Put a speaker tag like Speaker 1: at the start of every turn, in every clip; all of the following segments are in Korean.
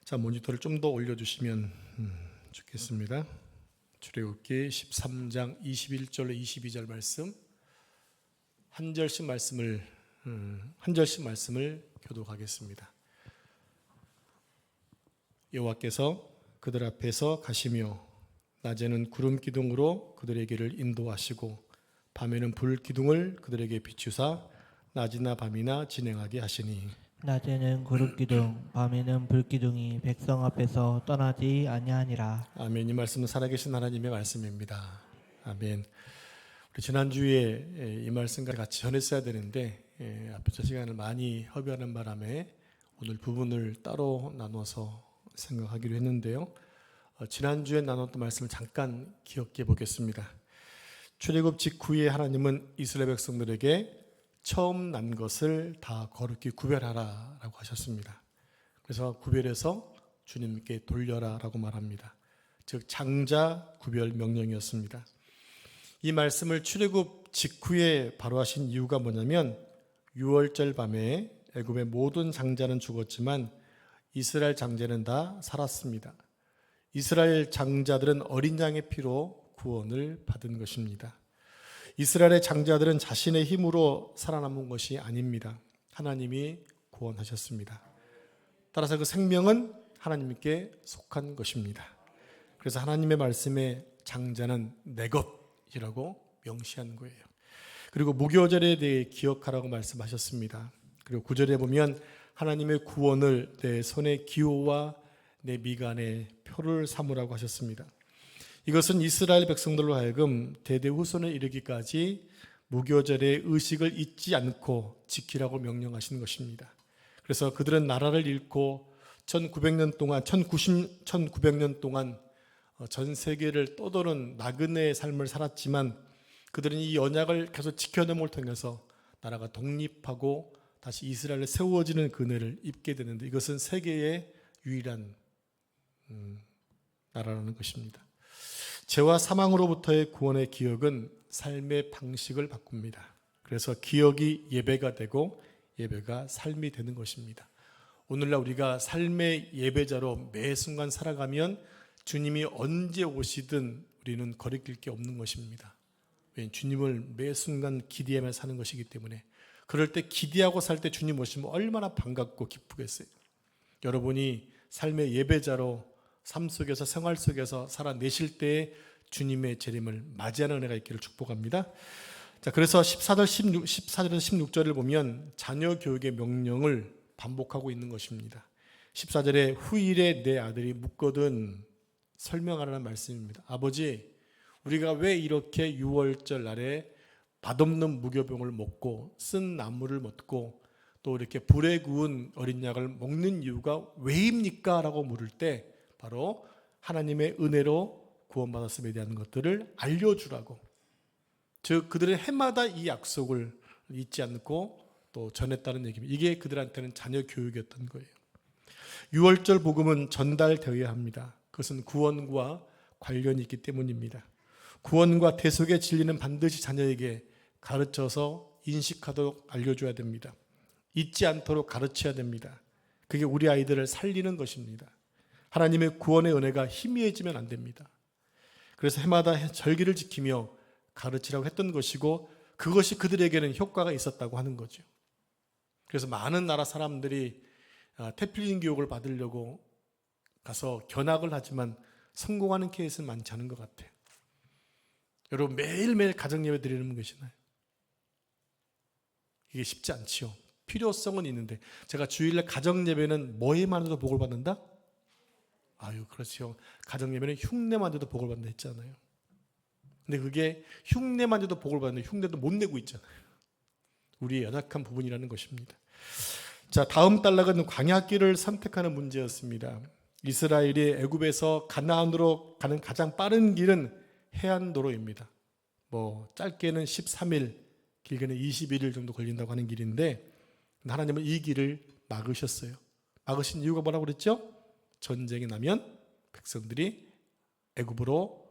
Speaker 1: 자, 모니터를 좀 더 올려주시면 좋겠습니다. 출애굽기 13장 21절로 22절 말씀 한 절씩 말씀을 교독하겠습니다. 여호와께서 그들 앞에서 가시며 낮에는 구름 기둥으로 그들의 길을 인도하시고 밤에는 불 기둥을 그들에게 비추사 낮이나 밤이나 진행하게 하시니
Speaker 2: 낮에는 구름기둥, 밤에는 불기둥이 백성 앞에서 떠나지 아니하니라.
Speaker 1: 아멘. 이 말씀은 살아계신 하나님의 말씀입니다. 아멘. 우리 지난주에 이 말씀과 같이 전했어야 되는데 앞에서 시간을 많이 허비하는 바람에 오늘 부분을 따로 나눠서 생각하기로 했는데요. 지난주에 나눴던 말씀을 잠깐 기억해 보겠습니다. 출애굽 직후에 하나님은 이스라엘 백성들에게 처음 난 것을 다 거룩히 구별하라 라고 하셨습니다. 그래서 구별해서 주님께 돌려라 라고 말합니다. 즉 장자 구별 명령이었습니다. 이 말씀을 출애굽 직후에 바로 하신 이유가 뭐냐면 6월절 밤에 애굽의 모든 장자는 죽었지만 이스라엘 장자는 다 살았습니다. 이스라엘 장자들은 어린 양의 피로 구원을 받은 것입니다. 이스라엘의 장자들은 자신의 힘으로 살아남은 것이 아닙니다. 하나님이 구원하셨습니다. 따라서 그 생명은 하나님께 속한 것입니다. 그래서 하나님의 말씀에 장자는 내 것이라고 명시한 거예요. 그리고 무교절에 대해 기억하라고 말씀하셨습니다. 그리고 9절에 보면 하나님의 구원을 내 손의 기호와 내 미간의 표를 삼으라고 하셨습니다. 이것은 이스라엘 백성들로 하여금 대대 후손에 이르기까지 무교절의 의식을 잊지 않고 지키라고 명령하시는 것입니다. 그래서 그들은 나라를 잃고 1900년 동안 전 세계를 떠도는 나그네의 삶을 살았지만 그들은 이 언약을 계속 지켜냄을 통해서 나라가 독립하고 다시 이스라엘에 세워지는 그늘을 입게 되는데 이것은 세계의 유일한 나라라는 것입니다. 죄와 사망으로부터의 구원의 기억은 삶의 방식을 바꿉니다. 그래서 기억이 예배가 되고 예배가 삶이 되는 것입니다. 오늘날 우리가 삶의 예배자로 매 순간 살아가면 주님이 언제 오시든 우리는 거리낄 게 없는 것입니다. 왜냐하면 주님을 매 순간 기대하며 사는 것이기 때문에 그럴 때 기대하고 살 때 주님 오시면 얼마나 반갑고 기쁘겠어요. 여러분이 삶의 예배자로 삶 속에서 생활 속에서 살아내실 때에 주님의 재림을 맞이하는 은혜가 있기를 축복합니다. 자, 그래서 14절에서 16절을 보면 자녀 교육의 명령을 반복하고 있는 것입니다. 14절에 후일에 내 아들이 묻거든 설명하라는 말씀입니다. 아버지, 우리가 왜 이렇게 6월절 날에 맛없는 무교병을 먹고 쓴 나물을 먹고 또 이렇게 불에 구운 어린 양을 먹는 이유가 왜입니까? 라고 물을 때 바로 하나님의 은혜로 구원받았음에 대한 것들을 알려주라고, 즉 그들의 해마다 이 약속을 잊지 않고 또 전했다는 얘기입니다. 이게 그들한테는 자녀 교육이었던 거예요. 6월절 복음은 전달되어야 합니다. 그것은 구원과 관련이 있기 때문입니다. 구원과 대속의 진리는 반드시 자녀에게 가르쳐서 인식하도록 알려줘야 됩니다. 잊지 않도록 가르쳐야 됩니다. 그게 우리 아이들을 살리는 것입니다. 하나님의 구원의 은혜가 희미해지면 안 됩니다. 그래서 해마다 절기를 지키며 가르치라고 했던 것이고 그것이 그들에게는 효과가 있었다고 하는 거죠. 그래서 많은 나라 사람들이 태필린 교육을 받으려고 가서 견학을 하지만 성공하는 케이스는 많지 않은 것 같아요. 여러분 매일매일 가정예배 드리는 것이나요? 이게 쉽지 않지요. 필요성은 있는데 제가 주일날 가정예배는 뭐에만 해도 복을 받는다? 아유, 그렇죠. 가정예배는 흉내만 해도 복을 받는다 했잖아요. 근데 그게 흉내만 해도 복을 받는데 흉내도 못 내고 있잖아요. 우리의 연약한 부분이라는 것입니다. 자, 다음 단락은 광야길을 선택하는 문제였습니다. 이스라엘이 애굽에서 가나안으로 가는 가장 빠른 길은 해안도로입니다. 짧게는 13일, 길게는 21일 정도 걸린다고 하는 길인데 하나님은 이 길을 막으셨어요. 막으신 이유가 뭐라고 그랬죠? 전쟁이 나면 백성들이 애굽으로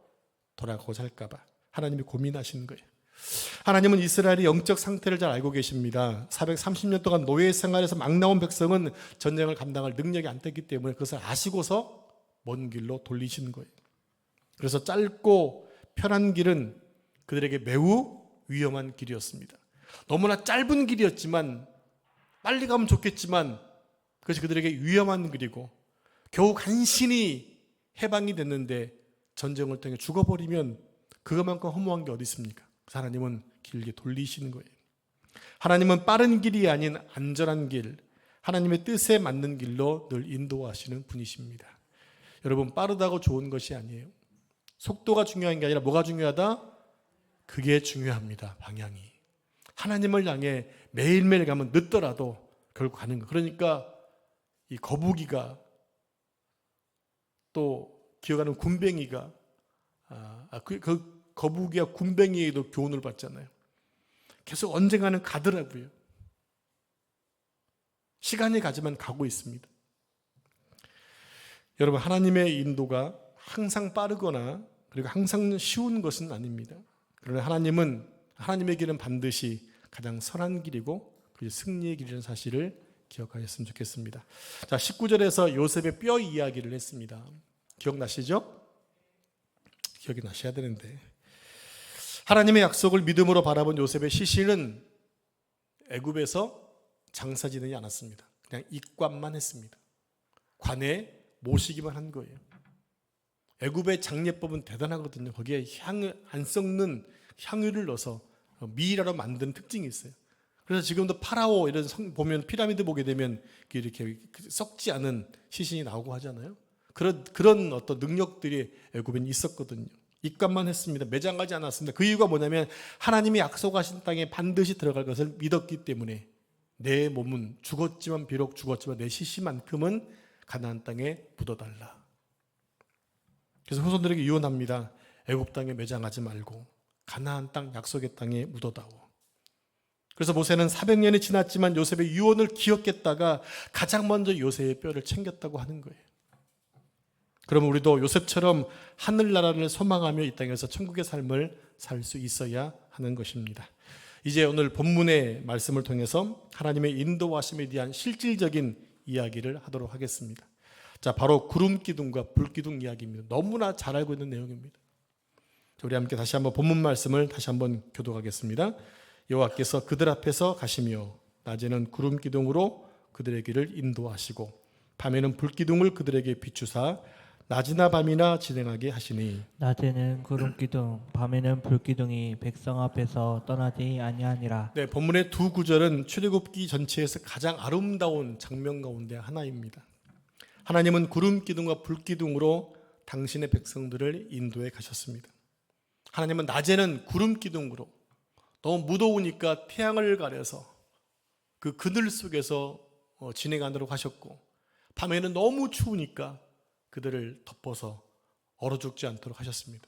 Speaker 1: 돌아가고자 할까 봐 하나님이 고민하시는 거예요. 하나님은 이스라엘의 영적 상태를 잘 알고 계십니다. 430년 동안 노예 생활에서 막 나온 백성은 전쟁을 감당할 능력이 안 됐기 때문에 그것을 아시고서 먼 길로 돌리시는 거예요. 그래서 짧고 편한 길은 그들에게 매우 위험한 길이었습니다. 너무나 짧은 길이었지만 빨리 가면 좋겠지만 그것이 그들에게 위험한 길이고 겨우 간신히 해방이 됐는데 전쟁을 통해 죽어버리면 그것만큼 허무한 게 어디 있습니까? 그래서 하나님은 길게 돌리시는 거예요. 하나님은 빠른 길이 아닌 안전한 길, 하나님의 뜻에 맞는 길로 늘 인도하시는 분이십니다. 여러분, 빠르다고 좋은 것이 아니에요. 속도가 중요한 게 아니라 뭐가 중요하다? 그게 중요합니다. 방향이. 하나님을 향해 매일매일 가면 늦더라도 결국 가는 거. 그러니까 이 거북이가 또 기어가는 군뱅이가 그 거북이와 군뱅이에도 교훈을 받잖아요. 계속 언젠가는 가더라고요. 시간이 가지만 가고 있습니다. 여러분, 하나님의 인도가 항상 빠르거나 그리고 항상 쉬운 것은 아닙니다. 그러나 하나님의 길은 반드시 가장 선한 길이고 그 승리의 길이라는 사실을 기억하셨으면 좋겠습니다. 자, 19절에서 요셉의 뼈 이야기를 했습니다. 기억나시죠? 기억이 나셔야 되는데, 하나님의 약속을 믿음으로 바라본 요셉의 시신은 애굽에서 장사 지내지 않았습니다. 그냥 입관만 했습니다. 관에 모시기만 한 거예요. 애굽의 장례법은 대단하거든요. 거기에 안 썩는 향유를 넣어서 미이라로 만드는 특징이 있어요. 그래서 지금도 파라오 이런 성 보면 피라미드 보게 되면 이렇게 썩지 않은 시신이 나오고 하잖아요. 그런 어떤 능력들이 애굽에는 있었거든요. 입관만 했습니다. 매장하지 않았습니다. 그 이유가 뭐냐면 하나님이 약속하신 땅에 반드시 들어갈 것을 믿었기 때문에 내 몸은 비록 죽었지만 내 시신만큼은 가나안 땅에 묻어달라. 그래서 후손들에게 유언합니다. 애굽 땅에 매장하지 말고 가나안 땅 약속의 땅에 묻어다오. 그래서 모세는 400년이 지났지만 요셉의 유언을 기억했다가 가장 먼저 요셉의 뼈를 챙겼다고 하는 거예요. 그럼 우리도 요셉처럼 하늘나라를 소망하며 이 땅에서 천국의 삶을 살 수 있어야 하는 것입니다. 이제 오늘 본문의 말씀을 통해서 하나님의 인도하심에 대한 실질적인 이야기를 하도록 하겠습니다. 자, 바로 구름 기둥과 불 기둥 이야기입니다. 너무나 잘 알고 있는 내용입니다. 우리 함께 다시 한번 본문 말씀을 다시 한번 교독하겠습니다. 여호와께서 그들 앞에서 가시며 낮에는 구름 기둥으로 그들의 길을 인도하시고 밤에는 불 기둥을 그들에게 비추사 낮이나 밤이나 진행하게 하시니
Speaker 2: 낮에는 구름 기둥, 밤에는 불 기둥이 백성 앞에서 떠나지 아니하니라.
Speaker 1: 네, 본문의 두 구절은 출애굽기 전체에서 가장 아름다운 장면 가운데 하나입니다. 하나님은 구름 기둥과 불 기둥으로 당신의 백성들을 인도해 가셨습니다. 하나님은 낮에는 구름 기둥으로 너무 무더우니까 태양을 가려서 그 그늘 속에서 진행하도록 하셨고 밤에는 너무 추우니까 그들을 덮어서 얼어 죽지 않도록 하셨습니다.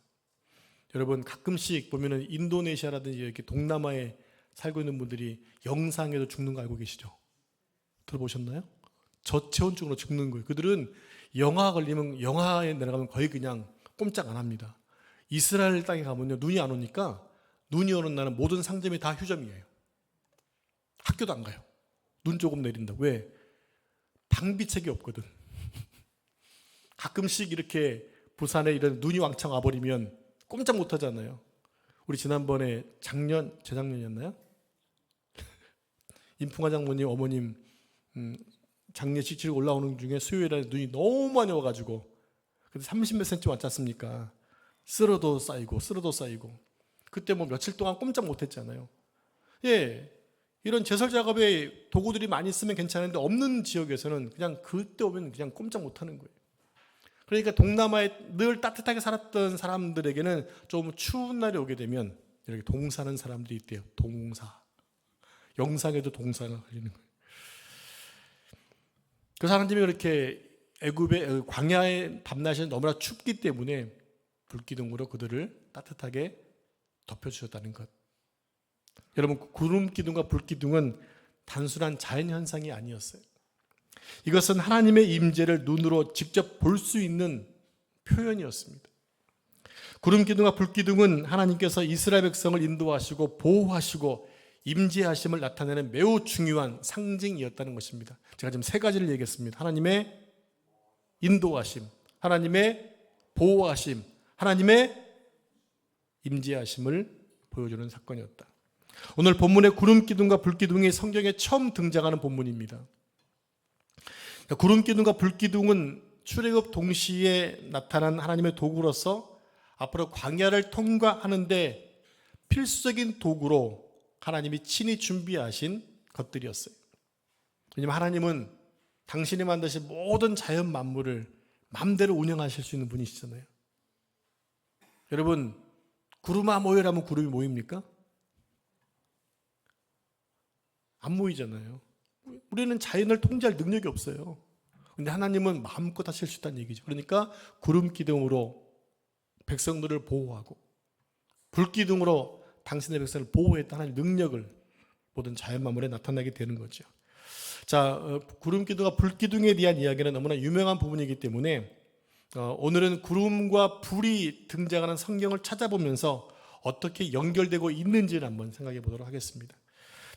Speaker 1: 여러분, 가끔씩 보면은 인도네시아라든지 이렇게 동남아에 살고 있는 분들이 영상에도 죽는 거 알고 계시죠? 들어보셨나요? 저체온증으로 죽는 거예요. 그들은 영하 걸리면 영하에 내려가면 거의 그냥 꼼짝 안 합니다. 이스라엘 땅에 가면요, 눈이 안 오니까 눈이 오는 날은 모든 상점이 다 휴점이에요. 학교도 안 가요. 눈 조금 내린다. 왜? 방비책이 없거든. 가끔씩 이렇게 부산에 이런 눈이 왕창 와버리면 꼼짝 못 하잖아요. 우리 지난번에 재작년이었나요? 임풍화 장모님 어머님 장례식 치르고 올라오는 중에 수요일에 눈이 너무 많이 와가지고 근데 30몇 센치 왔지 않습니까? 쓸어도 쌓이고 그때 뭐 며칠 동안 꼼짝 못 했잖아요. 예, 이런 제설 작업에 도구들이 많이 있으면 괜찮은데 없는 지역에서는 그냥 그때 오면 그냥 꼼짝 못 하는 거예요. 그러니까 동남아에 늘 따뜻하게 살았던 사람들에게는 좀 추운 날이 오게 되면 이렇게 동사하는 사람들이 있대요. 동사. 영상에도 동사가 걸리는 거예요. 그래서 하나님이 이렇게 애굽의 광야의 밤낮이 너무나 춥기 때문에 불기둥으로 그들을 따뜻하게 덮여주셨다는 것. 여러분, 구름 기둥과 불 기둥은 단순한 자연 현상이 아니었어요. 이것은 하나님의 임재를 눈으로 직접 볼 수 있는 표현이었습니다. 구름 기둥과 불 기둥은 하나님께서 이스라엘 백성을 인도하시고 보호하시고 임재하심을 나타내는 매우 중요한 상징이었다는 것입니다. 제가 지금 세 가지를 얘기했습니다. 하나님의 인도하심, 하나님의 보호하심, 하나님의 임재하심을 보여주는 사건이었다. 오늘 본문의 구름 기둥과 불 기둥이 성경에 처음 등장하는 본문입니다. 구름 기둥과 불 기둥은 출애굽 동시에 나타난 하나님의 도구로서 앞으로 광야를 통과하는데 필수적인 도구로 하나님이 친히 준비하신 것들이었어요. 왜냐하면 하나님은 당신이 만드신 모든 자연 만물을 마음대로 운영하실 수 있는 분이시잖아요. 여러분, 구름아 모여라면 구름이 모입니까? 안 모이잖아요. 우리는 자연을 통제할 능력이 없어요. 근데 하나님은 마음껏 하실 수 있다는 얘기죠. 그러니까 구름 기둥으로 백성들을 보호하고 불 기둥으로 당신의 백성을 보호했다 하나님의 능력을 모든 자연 만물에 나타나게 되는 거죠. 자, 구름 기둥과 불 기둥에 대한 이야기는 너무나 유명한 부분이기 때문에 오늘은 구름과 불이 등장하는 성경을 찾아보면서 어떻게 연결되고 있는지를 한번 생각해 보도록 하겠습니다.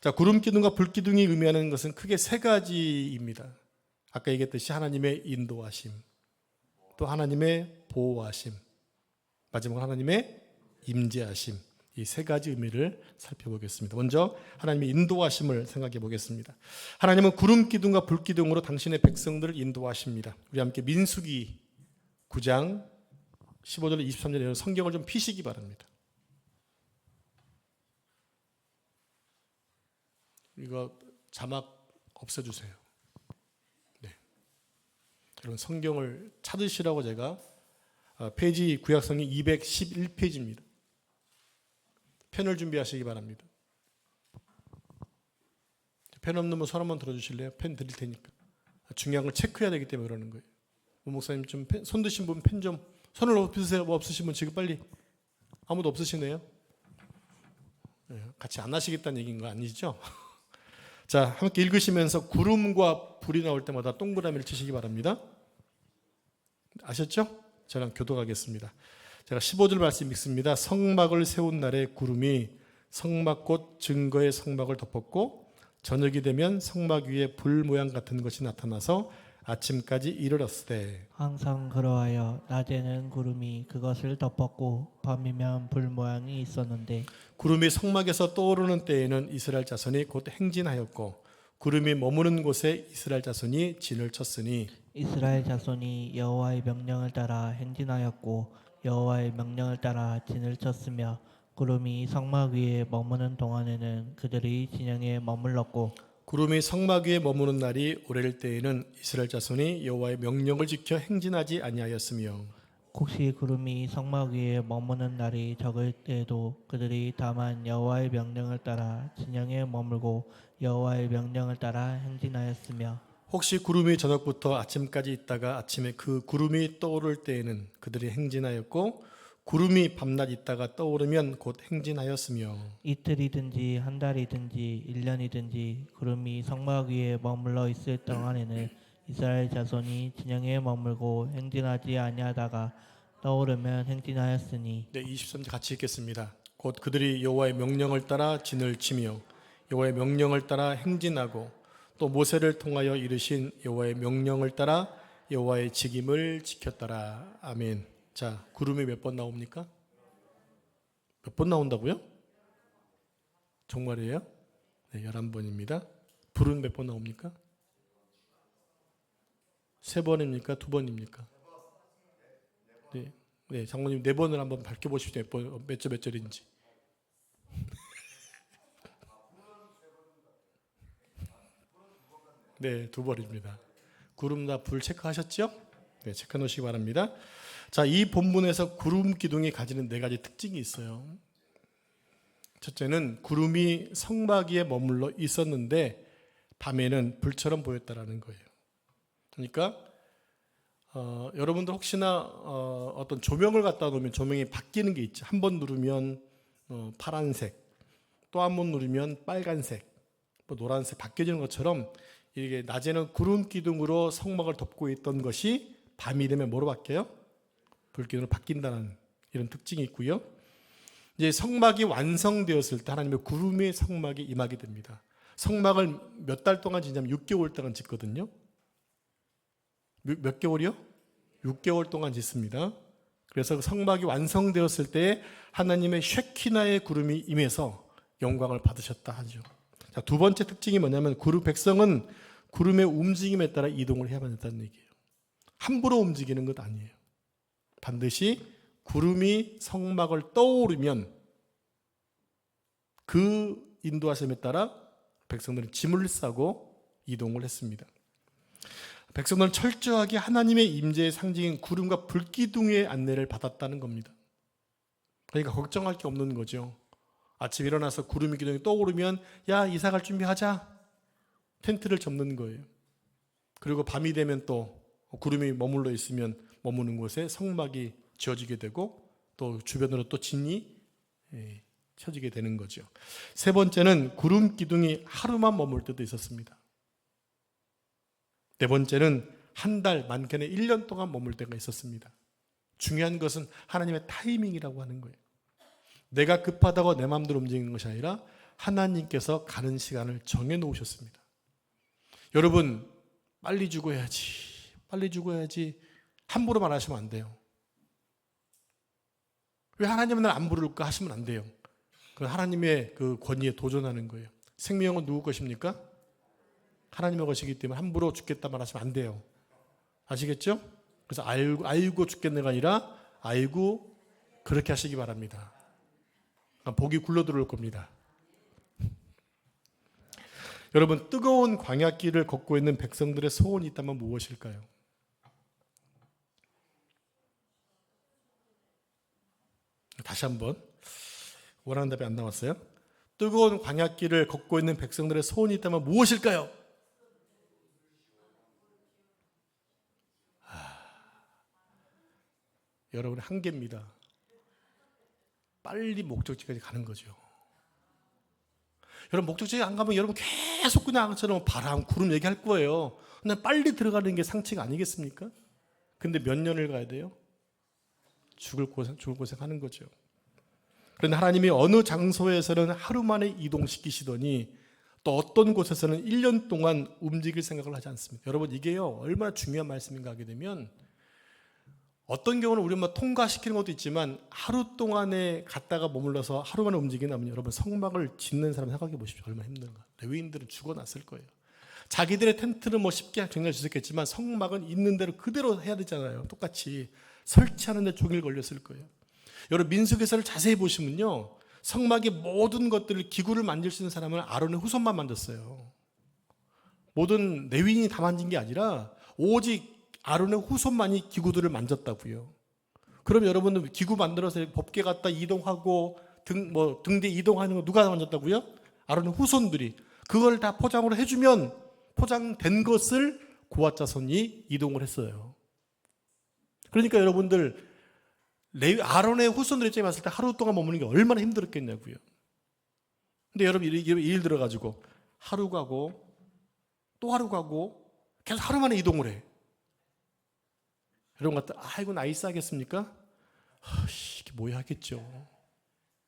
Speaker 1: 자, 구름 기둥과 불 기둥이 의미하는 것은 크게 세 가지입니다. 아까 얘기했듯이 하나님의 인도하심, 또 하나님의 보호하심, 마지막으로 하나님의 임재하심, 이 세 가지 의미를 살펴보겠습니다. 먼저 하나님의 인도하심을 생각해 보겠습니다. 하나님은 구름 기둥과 불 기둥으로 당신의 백성들을 인도하십니다. 우리 함께 민수기 9장 15절 23절에 성경을 좀 피시기 바랍니다. 이거 자막 없애주세요. 네. 여러분 성경을 찾으시라고 제가 페이지 구약성경 211페이지입니다. 펜을 준비하시기 바랍니다. 펜 없는 분 손 한번 들어주실래요? 펜 드릴 테니까. 중요한 걸 체크해야 되기 때문에 그러는 거예요. 목사님 좀 손 드신 분 펜 좀 손을 없으세요? 뭐 없으신 분 지금 빨리. 아무도 없으시네요? 같이 안 하시겠다는 얘기인 거 아니죠? 자, 함께 읽으시면서 구름과 불이 나올 때마다 동그라미를 치시기 바랍니다. 아셨죠? 저랑 교도하겠습니다. 제가 15절 말씀 읽습니다. 성막을 세운 날에 구름이 성막 곧 증거의 성막을 덮었고 저녁이 되면 성막 위에 불 모양 같은 것이 나타나서 아침까지 이르렀으되
Speaker 2: 항상 그러하여 낮에는 구름이 그것을 덮었고 밤이면 불 모양이 있었는데
Speaker 1: 구름이 성막에서 떠오르는 때에는 이스라엘 자손이 곧 행진하였고 구름이 머무는 곳에 이스라엘 자손이 진을 쳤으니
Speaker 2: 이스라엘 자손이 여호와의 명령을 따라 행진하였고 여호와의 명령을 따라 진을 쳤으며 구름이 성막 위에 머무는 동안에는 그들이 진영에 머물렀고
Speaker 1: 구름이 성막 위에 머무는 날이 오래일 때에는 이스라엘 자손이 여호와의 명령을 지켜 행진하지 아니하였으며
Speaker 2: 혹시 구름이 성막 위에 머무는 날이 적을 때에도 그들이 다만 여호와의 명령을 따라 진영에 머물고 여호와의 명령을 따라 행진하였으며
Speaker 1: 혹시 구름이 저녁부터 아침까지 있다가 아침에 그 구름이 떠오를 때에는 그들이 행진하였고 구름이 밤낮 있다가 떠오르면 곧 행진하였으며
Speaker 2: 이틀이든지 한 달이든지 1년이든지 구름이 성막 위에 머물러 있을 동안에는 이스라엘 자손이 진영에 머물고 행진하지 아니하다가 떠오르면 행진하였으니
Speaker 1: 네, 23절 같이 읽겠습니다. 곧 그들이 여호와의 명령을 따라 진을 치며 여호와의 명령을 따라 행진하고 또 모세를 통하여 이르신 여호와의 명령을 따라 여호와의 직임을 지켰더라. 아멘. 자, 구름이 몇 번 나옵니까? 몇 번 나온다고요? 정말이에요? 네, 11번입니다. 불은 몇 번 나옵니까? 3번입니까? 2번입니까? 네, 네, 장모님 4번을 한번 밝혀보십시오. 몇 절인지. 네, 2번입니다. 구름과 불 체크하셨죠? 네, 체크해 놓으시기 바랍니다. 자, 이 본문에서 구름 기둥이 가지는 4가지 특징이 있어요. 첫째는 구름이 성막 위에 머물러 있었는데 밤에는 불처럼 보였다라는 거예요. 그러니까 여러분들 혹시나 어떤 조명을 갖다 놓으면 조명이 바뀌는 게 있죠. 한 번 누르면 파란색, 또 한 번 누르면 빨간색, 뭐 노란색 바뀌어지는 것처럼 이게 낮에는 구름 기둥으로 성막을 덮고 있던 것이 밤이 되면 뭐로 바뀌어요? 불 기둥으로 바뀐다는 이런 특징이 있고요. 이제 성막이 완성되었을 때 하나님의 구름의 성막이 임하게 됩니다. 성막을 몇 달 동안 짓냐면 6개월 동안 짓거든요. 몇 개월이요? 6개월 동안 짓습니다. 그래서 성막이 완성되었을 때 하나님의 쉐키나의 구름이 임해서 영광을 받으셨다 하죠. 자, 두 번째 특징이 뭐냐면 백성은 구름의 움직임에 따라 이동을 해야만 한다는 얘기예요. 함부로 움직이는 것 아니에요. 반드시 구름이 성막을 떠오르면 그 인도하심에 따라 백성들은 짐을 싸고 이동을 했습니다. 백성들은 철저하게 하나님의 임재의 상징인 구름과 불기둥의 안내를 받았다는 겁니다. 그러니까 걱정할 게 없는 거죠. 아침 일어나서 구름이 기둥이 떠오르면 야, 이사 갈 준비하자. 텐트를 접는 거예요. 그리고 밤이 되면 또 구름이 머물러 있으면 머무는 곳에 성막이 지어지게 되고 또 주변으로 또 진이 쳐지게 되는 거죠. 세 번째는 구름 기둥이 하루만 머물 때도 있었습니다. 네 번째는 한 달, 많게는 1년 동안 머물 때가 있었습니다. 중요한 것은 하나님의 타이밍이라고 하는 거예요. 내가 급하다고 내 마음대로 움직이는 것이 아니라 하나님께서 가는 시간을 정해 놓으셨습니다. 여러분, 빨리 죽어야지 함부로 말하시면 안 돼요. 왜 하나님은 날 안 부를까 하시면 안 돼요. 그건 하나님의 그 권위에 도전하는 거예요. 생명은 누구 것입니까? 하나님의 것이기 때문에 함부로 죽겠다 말하시면 안 돼요. 아시겠죠? 그래서 알고 죽겠네가 아니라 알고 그렇게 하시기 바랍니다. 복이 굴러 들어올 겁니다. 여러분, 뜨거운 광야길을 걷고 있는 백성들의 소원이 있다면 무엇일까요? 다시 한번. 원하는 답이 안 나왔어요? 뜨거운 광야길을 걷고 있는 백성들의 소원이 있다면 무엇일까요? 여러분의 한계입니다. 빨리 목적지까지 가는 거죠. 여러분, 목적지에 안 가면 여러분 계속 그냥 아까처럼 바람, 구름 얘기할 거예요. 그냥 빨리 들어가는 게 상치가 아니겠습니까? 근데 몇 년을 가야 돼요? 죽을 고생 하는 거죠. 그런데 하나님이 어느 장소에서는 하루 만에 이동시키시더니 또 어떤 곳에서는 1년 동안 움직일 생각을 하지 않습니다. 여러분, 이게요, 얼마나 중요한 말씀인가 하게 되면 어떤 경우는 우리 통과시키는 것도 있지만 하루 동안에 갔다가 머물러서 하루 만에 움직이면 여러분 성막을 짓는 사람 생각해 보십시오. 얼마나 힘든가. 레위인들은 죽어났을 거예요. 자기들의 텐트는 쉽게 정리할 수 있겠지만 성막은 있는 대로 그대로 해야 되잖아요. 똑같이 설치하는 데 종일 걸렸을 거예요. 여러분, 민수기서를 자세히 보시면요, 성막의 모든 것들을 기구를 만질 수 있는 사람은 아론의 후손만 만졌어요. 모든 레위인이 다 만진 게 아니라 오직 아론의 후손만이 기구들을 만졌다고요. 그럼 여러분은 기구 만들어서 법궤 갖다 이동하고 등대 이동하는 거 누가 만졌다고요? 아론의 후손들이. 그걸 다 포장으로 해주면 포장된 것을 고앗 자손이 이동을 했어요. 그러니까 여러분들 아론의 후손들 입장에 봤을 때 하루 동안 머무는 게 얼마나 힘들었겠냐고요. 근데 여러분, 일 들어가지고 하루 가고 또 하루 가고 계속 하루 만에 이동을 해. 여러분 같은 아이고 나이스 하겠습니까? 이게 뭐야 하겠죠.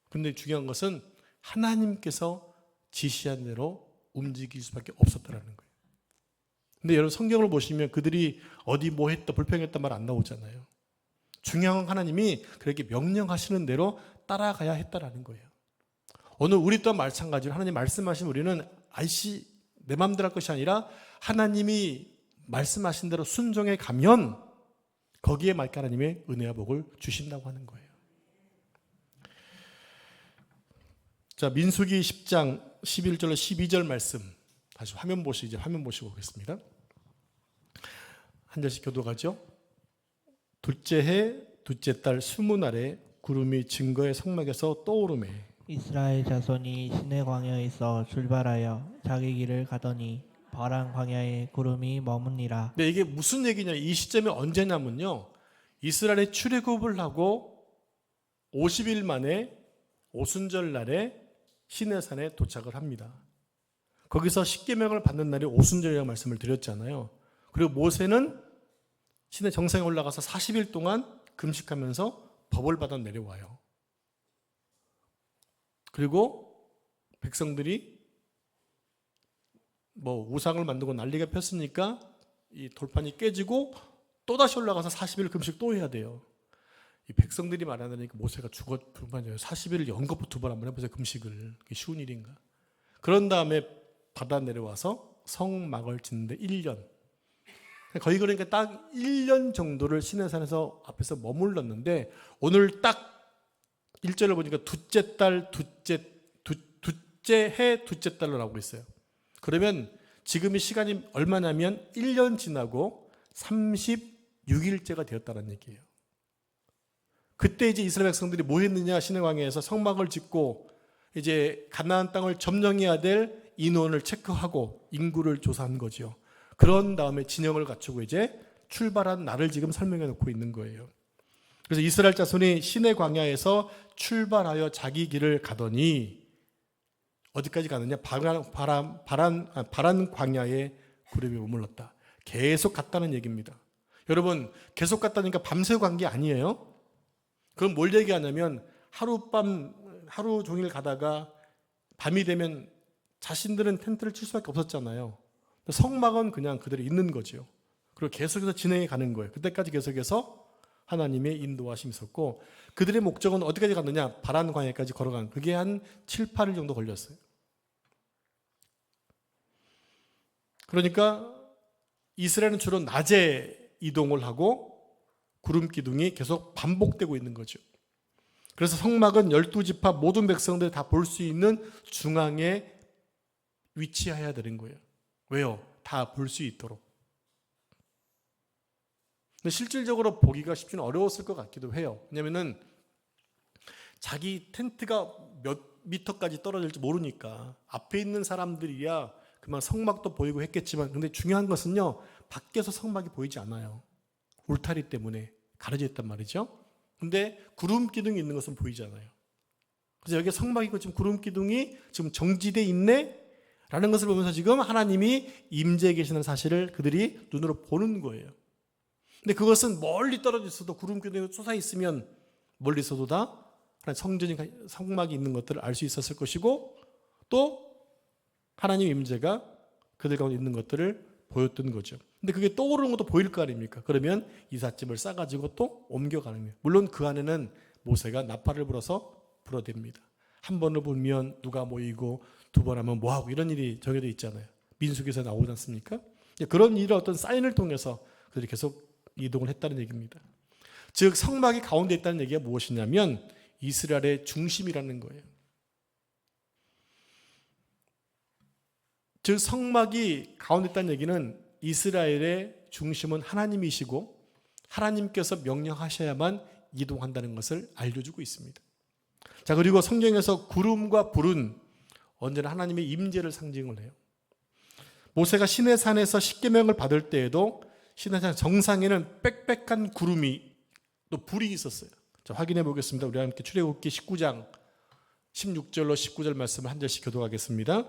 Speaker 1: 근데 중요한 것은 하나님께서 지시한 대로 움직일 수밖에 없었다는 거예요. 근데 여러분, 성경을 보시면 그들이 어디 뭐 했다 불평했다 말 안 나오잖아요. 중요한 건 하나님이 그렇게 명령하시는 대로 따라가야 했다라는 거예요. 오늘 우리 또한 마찬가지로 하나님 말씀하신 우리는 내 마음대로 할 것이 아니라 하나님이 말씀하신 대로 순종해 가면 거기에 맞게 하나님의 은혜와 복을 주신다고 하는 거예요. 자, 민수기 10장 11절로 12절 말씀 다시 화면 보시고 오겠습니다. 한 절씩 교독하죠. 둘째 해 둘째 달 20날에 구름이 증거의 성막에서 떠오르매
Speaker 2: 이스라엘 자손이 시내 광야에서 출발하여 자기 길을 가더니 바란 광야에 구름이 머무니라.
Speaker 1: 네, 이게 무슨 얘기냐? 이 시점이 언제냐면요, 이스라엘이 출애굽을 하고 50일 만에 오순절 날에 시내산에 도착을 합니다. 거기서 십계명을 받는 날이 오순절이라고 말씀을 드렸잖아요. 그리고 모세는 시내 정상에 올라가서 40일 동안 금식하면서 법을 받아 내려와요. 그리고 백성들이 뭐 우상을 만들고 난리가 폈으니까 이 돌판이 깨지고 또다시 올라가서 40일 금식 또 해야 돼요. 이 백성들이 말하니까 모세가 죽어 40일을 연거푸 2번 한번 해보세요. 금식을. 그게 쉬운 일인가. 그런 다음에 받아 내려와서 성막을 짓는데 1년. 거의 그러니까 딱 1년 정도를 시내산에서 앞에서 머물렀는데 오늘 딱 1절을 보니까 둘째 달 둘째 해 둘째 달로 나오고 있어요. 그러면 지금이 시간이 얼마냐면 1년 지나고 36일째가 되었다는 얘기예요. 그때 이제 이스라엘 백성들이 뭐 했느냐, 시내광야에서 성막을 짓고 이제 가나안 땅을 점령해야 될 인원을 체크하고 인구를 조사한 거죠. 그런 다음에 진영을 갖추고 이제 출발한 날을 지금 설명해 놓고 있는 거예요. 그래서 이스라엘 자손이 시내광야에서 출발하여 자기 길을 가더니 어디까지 가느냐? 바란 광야에 구름이 머물렀다. 계속 갔다는 얘기입니다. 여러분, 계속 갔다니까 밤새 간 게 아니에요. 그럼 뭘 얘기하냐면 하루 종일 가다가 밤이 되면 자신들은 텐트를 칠 수밖에 없었잖아요. 성막은 그냥 그대로 있는 거죠. 그리고 계속해서 진행해 가는 거예요. 그때까지 계속해서 하나님의 인도하심이 있었고 그들의 목적은 어디까지 갔느냐? 바란 광야까지 걸어간 그게 한 7, 8일 정도 걸렸어요. 그러니까 이스라엘은 주로 낮에 이동을 하고 구름 기둥이 계속 반복되고 있는 거죠. 그래서 성막은 12지파 모든 백성들이 다 볼 수 있는 중앙에 위치해야 되는 거예요. 왜요? 다 볼 수 있도록. 근데 실질적으로 보기가 쉽지는 어려웠을 것 같기도 해요. 왜냐면은 자기 텐트가 몇 미터까지 떨어질지 모르니까 앞에 있는 사람들이야 그만 성막도 보이고 했겠지만 근데 중요한 것은요. 밖에서 성막이 보이지 않아요. 울타리 때문에 가려져 있단 말이죠. 근데 구름 기둥이 있는 것은 보이잖아요. 그래서 여기 성막이고 지금 구름 기둥이 지금 정지돼 있네 라는 것을 보면서 지금 하나님이 임재해 계시는 사실을 그들이 눈으로 보는 거예요. 근데 그것은 멀리 떨어져 있어도 구름 기둥이 솟아 있으면 멀리서도 다 성전이 성막이 있는 것들을 알 수 있었을 것이고 또 하나님 임재가 그들 가운데 있는 것들을 보였던 거죠. 근데 그게 떠오르는 것도 보일 거 아닙니까? 그러면 이삿짐을 싸가지고 또 옮겨가는 거예요. 물론 그 안에는 모세가 나팔을 불어서 불어댑니다. 한 번을 불면 누가 모이고 두 번 하면 뭐하고 이런 일이 정해져 있잖아요. 민수기에서 나오지 않습니까? 그런 일을 어떤 사인을 통해서 그들이 계속 이동을 했다는 얘기입니다. 즉 성막이 가운데 있다는 얘기가 무엇이냐면 이스라엘의 중심이라는 거예요. 즉 성막이 가운데 있다는 얘기는 이스라엘의 중심은 하나님이시고 하나님께서 명령하셔야만 이동한다는 것을 알려주고 있습니다. 자, 그리고 성경에서 구름과 불은 언제나 하나님의 임재를 상징을 해요. 모세가 시내산에서 십계명을 받을 때에도 시내산 정상에는 빽빽한 구름이 또 불이 있었어요. 자, 확인해 보겠습니다. 우리 함께 출애굽기 19장 16절로 19절 말씀을 한 절씩 교독하겠습니다.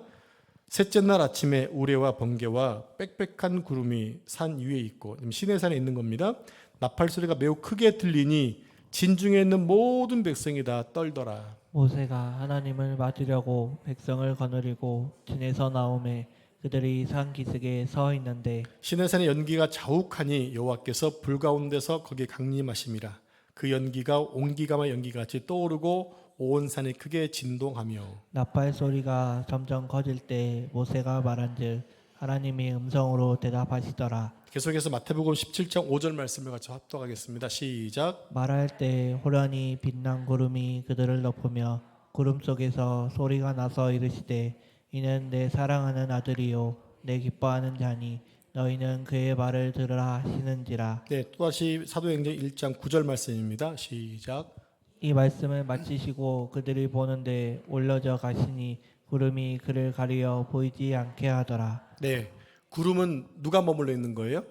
Speaker 1: 셋째 날 아침에 우레와 번개와 빽빽한 구름이 산 위에 있고 시내산에 있는 겁니다. 나팔 소리가 매우 크게 들리니 진중에 있는 모든 백성이 다 떨더라.
Speaker 2: 모세가 하나님을 맞으려고 백성을 거느리고 진에서 나오매 그들이 산 기슭에 서 있는데
Speaker 1: 시내산의 연기가 자욱하니 여호와께서 불 가운데서 거기에 강림하심이라. 그 연기가 온기가마 연기같이 떠오르고 온 산이 크게 진동하며
Speaker 2: 나팔 소리가 점점 커질 때 모세가 말한즉 하나님이 음성으로 대답하시더라.
Speaker 1: 계속해서 마태복음 17장 5절 말씀을 같이 합독하겠습니다. 시작.
Speaker 2: 말할 때 호련히 빛난 구름이 그들을 덮으며 구름 속에서 소리가 나서 이르시되 이는 내 사랑하는 아들이요 내 기뻐하는 자니 너희는 그의 말을 들으라 하시는지라.
Speaker 1: 네, 또다시 사도행전 1장 9절 말씀입니다. 시작.
Speaker 2: 이 말씀을 마치시고 그들이 보는데 올려져 가시니 구름이 그를 가리어 보이지 않게 하더라.
Speaker 1: 네, 구름은 누가 머물러 있는 거예요?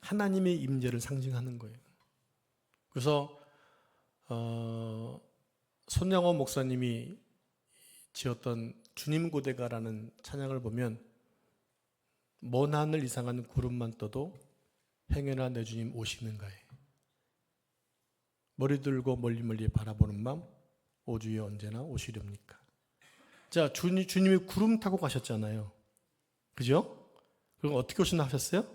Speaker 1: 하나님의 임재를 상징하는 거예요. 그래서 손양원 목사님이 지었던 주님 고대가라는 찬양을 보면 먼 하늘 이상한 구름만 떠도 행여나 내 주님 오시는가에 머리 들고 멀리 멀리 바라보는 마음 오주에 언제나 오시렵니까? 자, 주님이 구름 타고 가셨잖아요. 그죠? 그럼 어떻게 오신다 하셨어요?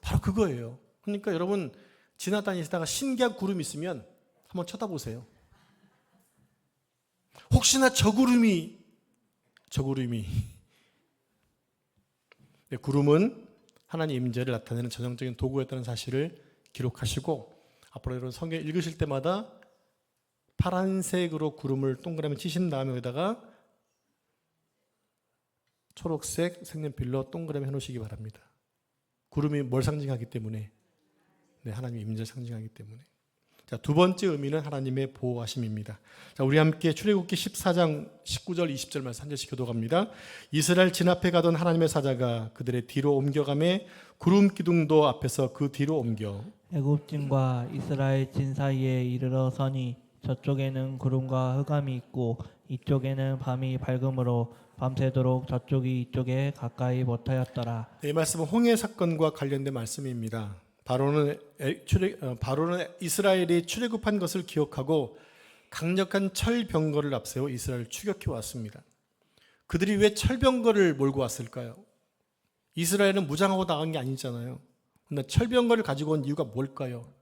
Speaker 1: 바로 그거예요. 그러니까 여러분 지나다니시다가 신기한 구름이 있으면 한번 쳐다보세요. 혹시나 저 구름이 네, 구름은 하나님 임재를 나타내는 전형적인 도구였다는 사실을 기록하시고 앞으로 여러분 성경 읽으실 때마다 파란색으로 구름을 동그라미 치신 다음에 여기다가 초록색 색연필로 동그라미 해놓으시기 바랍니다. 구름이 뭘 상징하기 때문에? 네, 하나님의 임재를 상징하기 때문에. 자, 두 번째 의미는 하나님의 보호하심입니다. 자, 우리 함께 출애굽기 14장 19절 20절 말씀 한 절씩 교독합니다. 이스라엘 진앞에 가던 하나님의 사자가 그들의 뒤로 옮겨가매 구름 기둥도 앞에서 그 뒤로 옮겨
Speaker 2: 애굽진과 이스라엘 진 사이에 이르러 서니 저쪽에는 구름과 흑암이 있고 이쪽에는 밤이 밝음으로 밤새도록 저쪽이 이쪽에 가까이 못하였더라.
Speaker 1: 이 말씀은 홍해 사건과 관련된 말씀입니다. 바로는 이스라엘이 출애굽한 것을 기억하고 강력한 철병거를 앞세워 이스라엘을 추격해 왔습니다. 그들이 왜 철병거를 몰고 왔을까요? 이스라엘은 무장하고 나간 게 아니잖아요. 그런데 철병거를 가지고 온 이유가 뭘까요?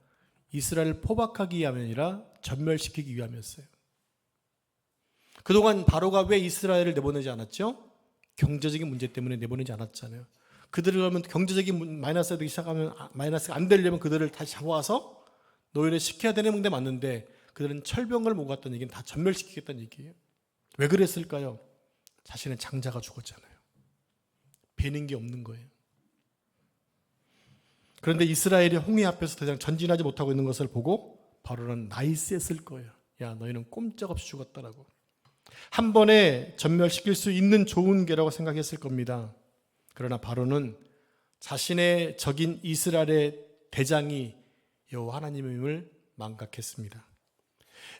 Speaker 1: 이스라엘을 포박하기 위함이 아니라 전멸시키기 위함이었어요. 그동안 바로가 왜 이스라엘을 내보내지 않았죠? 경제적인 문제 때문에 내보내지 않았잖아요. 그들을 그러면 경제적인 마이너스가 되기 시작하면 마이너스가 안 되려면 그들을 다시 잡아와서 노예를 시켜야 되는 문제 맞는데 그들은 철병을 몰고 갔다는 얘기는 다 전멸시키겠다는 얘기예요. 왜 그랬을까요? 자신의 장자가 죽었잖아요. 배는 게 없는 거예요. 그런데 이스라엘이 홍해 앞에서 더 이상 전진하지 못하고 있는 것을 보고 바로는 나이스했을 거예요. 야, 너희는 꼼짝없이 죽었다라고. 한 번에 전멸시킬 수 있는 좋은 계라고 생각했을 겁니다. 그러나 바로는 자신의 적인 이스라엘의 대장이 여호와 하나님임을 망각했습니다.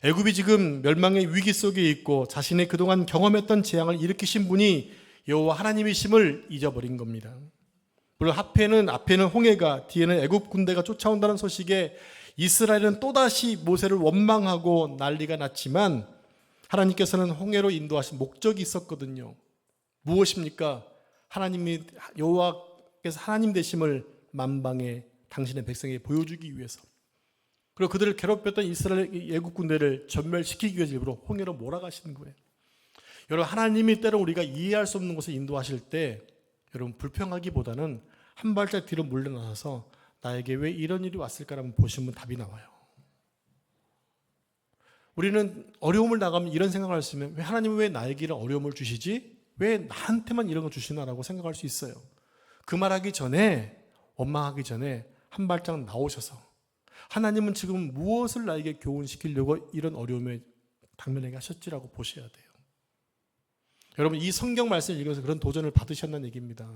Speaker 1: 애굽이 지금 멸망의 위기 속에 있고 자신의 그동안 경험했던 재앙을 일으키신 분이 여호와 하나님이심을 잊어버린 겁니다. 물론 앞에는 홍해가, 뒤에는 애굽 군대가 쫓아온다는 소식에 이스라엘은 또다시 모세를 원망하고 난리가 났지만 하나님께서는 홍해로 인도하신 목적이 있었거든요. 무엇입니까? 하나님이 여호와께서 하나님 되심을 만방에 당신의 백성에게 보여주기 위해서, 그리고 그들을 괴롭혔던 이스라엘 애국 군대를 전멸시키기 위해서 일부러 홍해로 몰아가시는 거예요. 여러분, 하나님이 때로 우리가 이해할 수 없는 곳에 인도하실 때 여러분 불평하기보다는 한 발짝 뒤로 물러나서 나에게 왜 이런 일이 왔을까라고 보시면 답이 나와요. 우리는 어려움을 나가면 이런 생각을 할 수 있으면 왜 하나님은 왜 나에게 이런 어려움을 주시지? 왜 나한테만 이런 거 주시나라고 생각할 수 있어요. 그 말하기 전에, 원망하기 전에 한 발짝 나오셔서 하나님은 지금 무엇을 나에게 교훈시키려고 이런 어려움에 당면하게 하셨지라고 보셔야 돼요. 여러분, 이 성경 말씀을 읽어서 그런 도전을 받으셨다는 얘기입니다.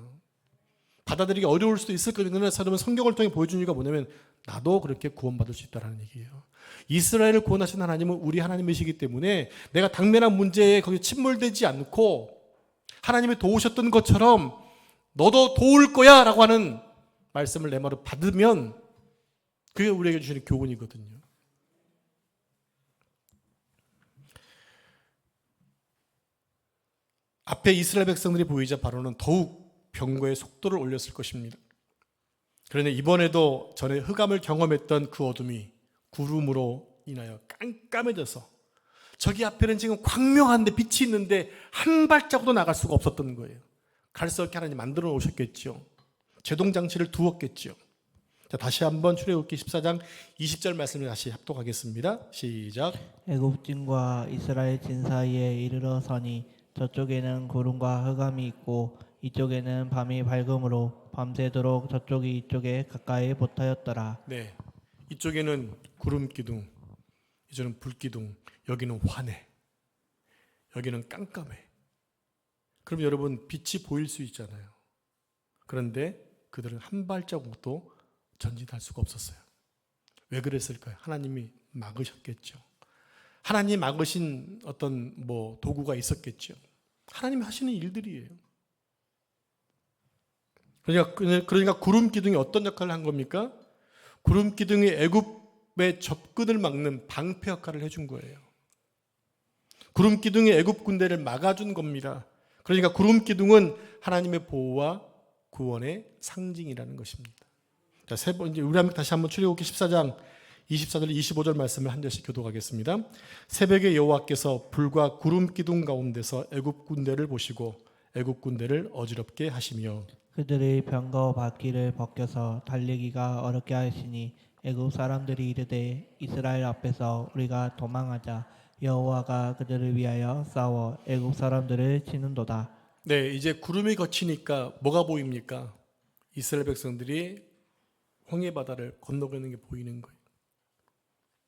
Speaker 1: 받아들이기 어려울 수도 있을 거예요. 그러나 여러분, 성경을 통해 보여준 이유가 뭐냐면 나도 그렇게 구원받을 수 있다는 얘기예요. 이스라엘을 구원하신 하나님은 우리 하나님이시기 때문에 내가 당면한 문제에 거기 침몰되지 않고 하나님이 도우셨던 것처럼 너도 도울 거야 라고 하는 말씀을 내 말로 받으면 그게 우리에게 주시는 교훈이거든요. 앞에 이스라엘 백성들이 보이자 바로는 더욱 병거의 속도를 올렸을 것입니다. 그런데 이번에도 전에 흑암을 경험했던 그 어둠이 구름으로 인하여 깜깜해져서 저기 앞에는 지금 광명한데 빛이 있는데 한 발자국도 나갈 수가 없었던 거예요. 갈 수 없게 하나님 만들어 놓으셨겠죠. 제동장치를 두었겠죠. 자, 다시 한번 출애굽기 14장 20절 말씀을 다시 합독하겠습니다. 시작.
Speaker 2: 애굽진과 이스라엘 진 사이에 이르러 서니 저쪽에는 구름과 흑암이 있고 이쪽에는 밤이 밝음으로 밤새도록 저쪽이 이쪽에 가까이 못하였더라.
Speaker 1: 네, 이쪽에는 구름 기둥, 이쪽은 불 기둥, 여기는 환해, 여기는 깜깜해. 그럼 여러분 빛이 보일 수 있잖아요. 그런데 그들은 한 발자국도 전진할 수가 없었어요. 왜 그랬을까요? 하나님이 막으셨겠죠. 하나님 막으신 어떤 도구가 있었겠죠. 하나님이 하시는 일들이에요. 그러니까 구름 기둥이 어떤 역할을 한 겁니까? 구름 기둥이 애굽 접근을 막는 방패 역할을 해준 거예요. 구름 기둥이 애굽 군대를 막아준 겁니다. 그러니까 구름 기둥은 하나님의 보호와 구원의 상징이라는 것입니다. 자, 세 번째, 우리 함께 다시 한번 출애굽기 14장 24절 25절 말씀을 한 절씩 교독하겠습니다. 새벽에 여호와께서 불과 구름 기둥 가운데서 애굽 군대를 보시고 애굽 군대를 어지럽게 하시며
Speaker 2: 그들의 병거 바퀴를 벗겨서 달리기가 어렵게 하시니 애굽 사람들이 이르되 이스라엘 앞에서 우리가 도망하자 여호와가 그들을 위하여 싸워 애굽 사람들을 치는도다.
Speaker 1: 네, 이제 구름이 걷히니까 뭐가 보입니까? 이스라엘 백성들이 홍해 바다를 건너가는 게 보이는 거예요.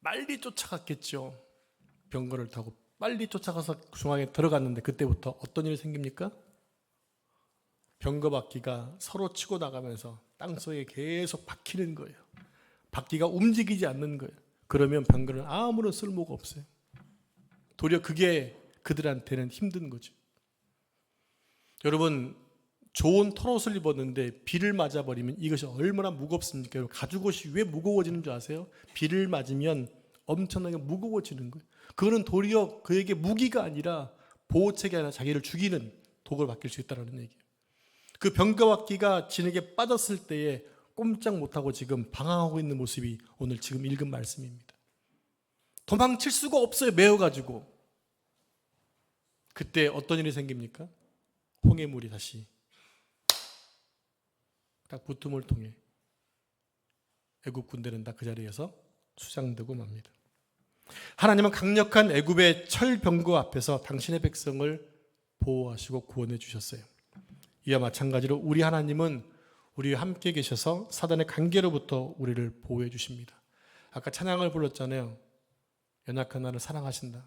Speaker 1: 빨리 쫓아갔겠죠. 병거를 타고 빨리 쫓아가서 중앙에 들어갔는데 그때부터 어떤 일이 생깁니까? 병거 바퀴가 서로 치고 나가면서 땅속에 계속 박히는 거예요. 바퀴가 움직이지 않는 거예요. 그러면 병거는 아무런 쓸모가 없어요. 도리어 그게 그들한테는 힘든 거죠. 여러분, 좋은 털옷을 입었는데 비를 맞아버리면 이것이 얼마나 무겁습니까? 여러분, 가죽옷이 왜 무거워지는 줄 아세요? 비를 맞으면 엄청나게 무거워지는 거예요. 그거는 도리어 그에게 무기가 아니라 보호책이 아니라 자기를 죽이는 도구를 바뀔 수 있다는 얘기예요. 그 병거바퀴가 진에게 빠졌을 때에 꼼짝 못하고 지금 방황하고 있는 모습이 오늘 지금 읽은 말씀입니다. 도망칠 수가 없어요. 메어가지고. 그때 어떤 일이 생깁니까? 홍해물이 다시 딱 붙음을 통해 애굽 군대는 다 그 자리에서 수장되고 맙니다. 하나님은 강력한 애굽의 철병거 앞에서 당신의 백성을 보호하시고 구원해 주셨어요. 이와 마찬가지로 우리 하나님은 우리와 함께 계셔서 사단의 관계로부터 우리를 보호해 주십니다. 아까 찬양을 불렀잖아요. 연약한 나를 사랑하신다.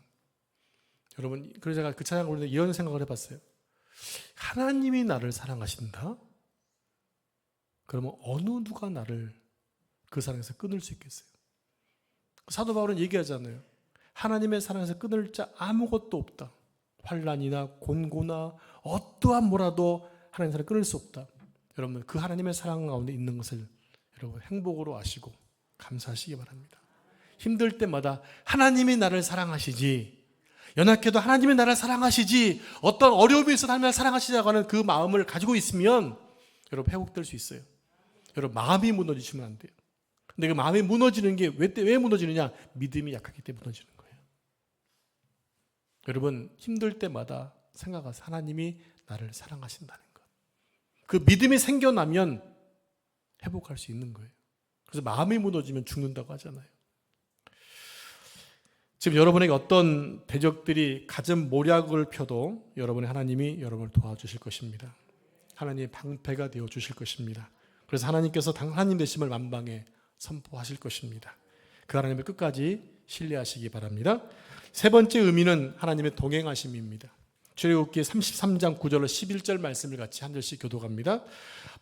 Speaker 1: 여러분, 그래서 제가 그 찬양을 부르는데 이런 생각을 해봤어요. 하나님이 나를 사랑하신다? 그러면 어느 누가 나를 그 사랑에서 끊을 수 있겠어요? 사도 바울은 얘기하잖아요. 하나님의 사랑에서 끊을 자 아무것도 없다. 환난이나 곤고나 어떠한 뭐라도 하나님의 사랑을 끊을 수 없다. 여러분, 그 하나님의 사랑 가운데 있는 것을 여러분 행복으로 아시고 감사하시기 바랍니다. 힘들 때마다 하나님이 나를 사랑하시지, 연약해도 하나님이 나를 사랑하시지, 어떤 어려움이 있어도 하나님을 사랑하시자고 하는 그 마음을 가지고 있으면 여러분 회복될 수 있어요. 여러분, 마음이 무너지시면 안 돼요. 근데 그 마음이 무너지는 게 왜 무너지느냐? 믿음이 약하기 때문에 무너지는 거예요. 여러분, 힘들 때마다 생각하세요. 하나님이 나를 사랑하신다는 것. 그 믿음이 생겨나면 회복할 수 있는 거예요. 그래서 마음이 무너지면 죽는다고 하잖아요. 지금 여러분에게 어떤 대적들이 가진 모략을 펴도 여러분의 하나님이 여러분을 도와주실 것입니다. 하나님의 방패가 되어 주실 것입니다. 그래서 하나님께서 하나님 되심을 만방에 선포하실 것입니다. 그 하나님을 끝까지 신뢰하시기 바랍니다. 세 번째 의미는 하나님의 동행하심입니다. 출애굽기 33장 9절로 11절 말씀을 같이 한 절씩 교독합니다.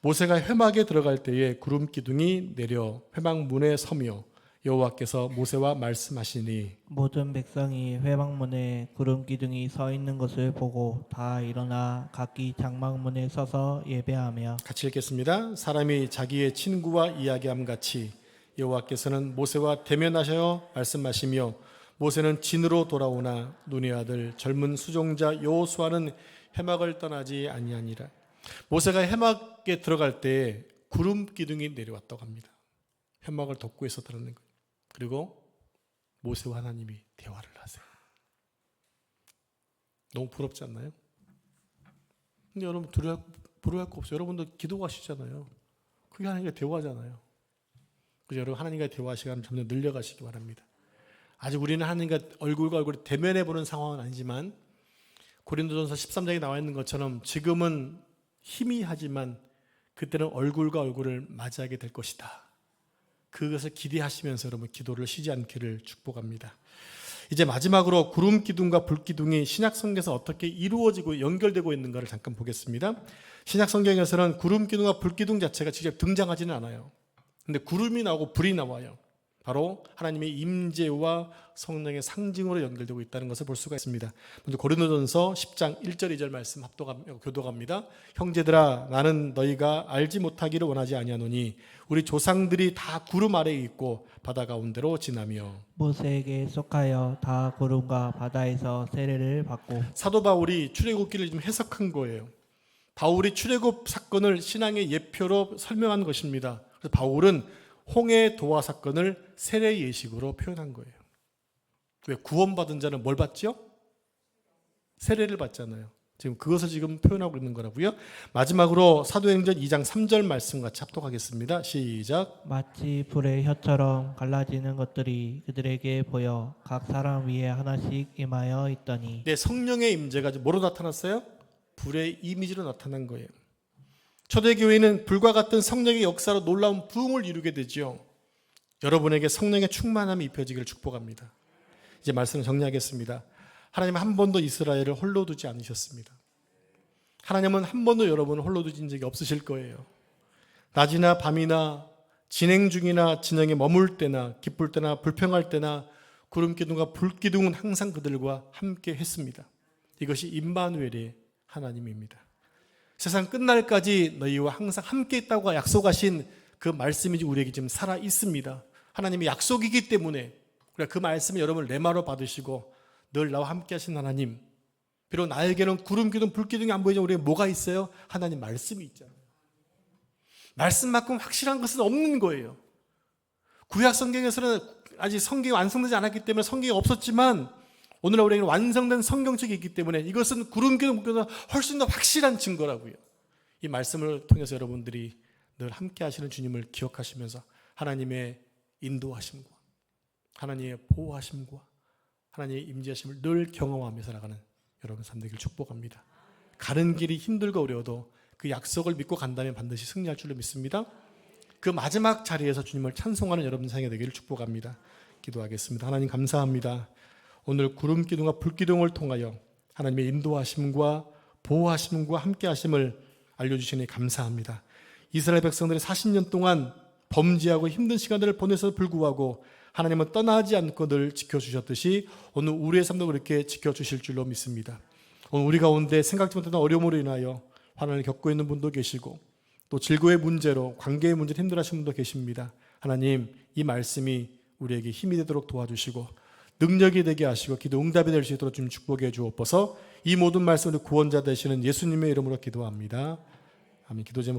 Speaker 1: 모세가 회막에 들어갈 때에 구름 기둥이 내려 회막 문에 서며 여호와께서 모세와 말씀하시니
Speaker 2: 모든 백성이 회막문에 구름 기둥이 서 있는 것을 보고 다 일어나 각기 장막문에 서서 예배하며.
Speaker 1: 같이 읽겠습니다. 사람이 자기의 친구와 이야기함 같이 여호와께서는 모세와 대면하셔 말씀하시며 모세는 진으로 돌아오나 눈의 아들 젊은 수종자 여호수아는 회막을 떠나지 아니하니라. 모세가 회막에 들어갈 때 구름 기둥이 내려왔다고 합니다. 회막을 덮고 있었다는 거예요. 그리고 모세와 하나님이 대화를 하세요. 너무 부럽지 않나요? 근데 여러분 부러워할 거 없어요. 여러분도 기도하시잖아요. 그게 하나님과 대화잖아요. 그래서 여러분 하나님과 대화 시간 점점 늘려가시기 바랍니다. 아직 우리는 하나님과 얼굴과 얼굴 대면해 보는 상황은 아니지만 고린도전서 13장에 나와 있는 것처럼 지금은 희미하지만 그때는 얼굴과 얼굴을 맞이하게 될 것이다. 그것을 기대하시면서 여러분 기도를 쉬지 않기를 축복합니다. 이제 마지막으로 구름 기둥과 불 기둥이 신약 성경에서 어떻게 이루어지고 연결되고 있는가를 잠깐 보겠습니다. 신약 성경에서는 구름 기둥과 불 기둥 자체가 직접 등장하지는 않아요. 근데 구름이 나오고 불이 나와요. 바로 하나님의 임재와 성령의 상징으로 연결되고 있다는 것을 볼 수가 있습니다. 먼저 고린도전서 10장 1절 2절 말씀 교도갑니다. 형제들아 나는 너희가 알지 못하기를 원하지 아니하노니 우리 조상들이 다 구름 아래에 있고 바다 가운데로 지나며.
Speaker 2: 모세에게 속하여 다 구름과 바다에서 세례를 받고.
Speaker 1: 사도 바울이 출애굽기를 좀 해석한 거예요. 바울이 출애굽 사건을 신앙의 예표로 설명한 것입니다. 그래서 바울은 홍해 도화 사건을 세례 예식으로 표현한 거예요. 왜? 구원받은 자는 뭘 받죠? 세례를 받잖아요. 지금 그것을 지금 표현하고 있는 거라고요. 마지막으로 사도행전 2장 3절 말씀 같이 합독하겠습니다. 시작.
Speaker 2: 마치 불의 혀처럼 갈라지는 것들이 그들에게 보여 각 사람 위에 하나씩 임하여 있더니.
Speaker 1: 네, 성령의 임재가 뭐로 나타났어요? 불의 이미지로 나타난 거예요. 초대교회는 불과 같은 성령의 역사로 놀라운 부흥을 이루게 되죠. 여러분에게 성령의 충만함이 입혀지기를 축복합니다. 이제 말씀을 정리하겠습니다. 하나님은 한 번도 이스라엘을 홀로 두지 않으셨습니다. 하나님은 한 번도 여러분을 홀로 두신 적이 없으실 거예요. 낮이나 밤이나 진행 중이나 진영에 머물 때나 기쁠 때나 불평할 때나 구름기둥과 불기둥은 항상 그들과 함께 했습니다. 이것이 임마누엘의 하나님입니다. 세상 끝날까지 너희와 항상 함께 있다고 약속하신 그 말씀이 우리에게 지금 살아 있습니다. 하나님의 약속이기 때문에 그 말씀을 여러분 레마로 받으시고 늘 나와 함께 하신 하나님, 비록 나에게는 구름기둥 불기둥이 안 보이지만 우리에게 뭐가 있어요? 하나님 말씀이 있잖아요. 말씀만큼 확실한 것은 없는 거예요. 구약 성경에서는 아직 성경이 완성되지 않았기 때문에 성경이 없었지만 오늘날 우리에게는 완성된 성경책이 있기 때문에 이것은 구름기둥 불기둥보다 훨씬 더 확실한 증거라고요. 이 말씀을 통해서 여러분들이 늘 함께 하시는 주님을 기억하시면서 하나님의 인도하심과 하나님의 보호하심과 하나님의 임재하심을 늘 경험하며 살아가는 여러분 삶 되기를 축복합니다. 가는 길이 힘들고 어려워도 그 약속을 믿고 간다면 반드시 승리할 줄로 믿습니다. 그 마지막 자리에서 주님을 찬송하는 여러분 삶이 되기를 축복합니다. 기도하겠습니다. 하나님 감사합니다. 오늘 구름기둥과 불기둥을 통하여 하나님의 인도하심과 보호하심과 함께하심을 알려주시니 감사합니다. 이스라엘 백성들이 40년 동안 범죄하고 힘든 시간들을 보내서 불구하고 하나님은 떠나지 않고 늘 지켜주셨듯이 오늘 우리의 삶도 그렇게 지켜주실 줄로 믿습니다. 오늘 우리 가운데 생각지 못했던 어려움으로 인하여 환난을 겪고 있는 분도 계시고 또 질고의 문제로 관계의 문제로 힘들어하시는 분도 계십니다. 하나님 이 말씀이 우리에게 힘이 되도록 도와주시고 능력이 되게 하시고 기도 응답이 될 수 있도록 주님 축복해 주옵소서. 이 모든 말씀을 구원자 되시는 예수님의 이름으로 기도합니다. 아멘. 기도 제목